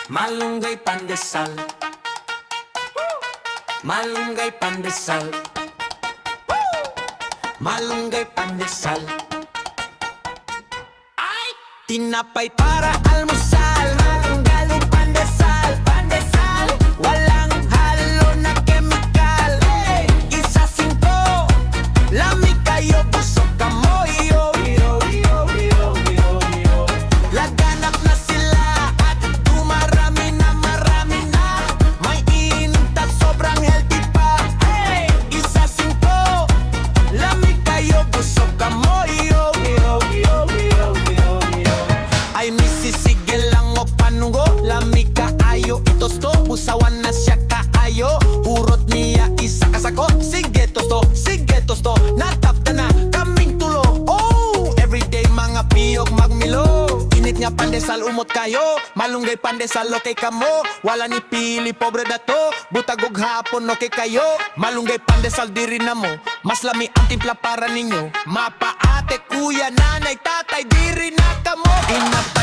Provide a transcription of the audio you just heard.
Malunggay pandesal, malunggay pandesal, malunggay pandesal. Ay! Tinapay para almusal, malunggay pandesal, pandesal. Walang halo na kemikal. Hey! Isa singko, lamig kayo, busog ka mo. Laganap na sila at dumarami na, marami na. May init at sobrang healthy pa. Hey! Isa singko, lamig kayo, busog ka mo. Ay misisigil lang o panungo, lamig ka ayo itosto. Usawan na siya kaayo, urot niya isa kasako. Sige tosto, natapta na kaming tulo. Oh, everyday mga piyok magmilo. Init nga pandesal umot kayo, malunggay pandesal okay kamo. Wala ni pili pobre dato, butagog hapon okay kayo. Malunggay pandesal diri na mo, mas lami ang timpla para ninyo. Mapa ate, kuya, nanay, tatay, diri na kamo. Inap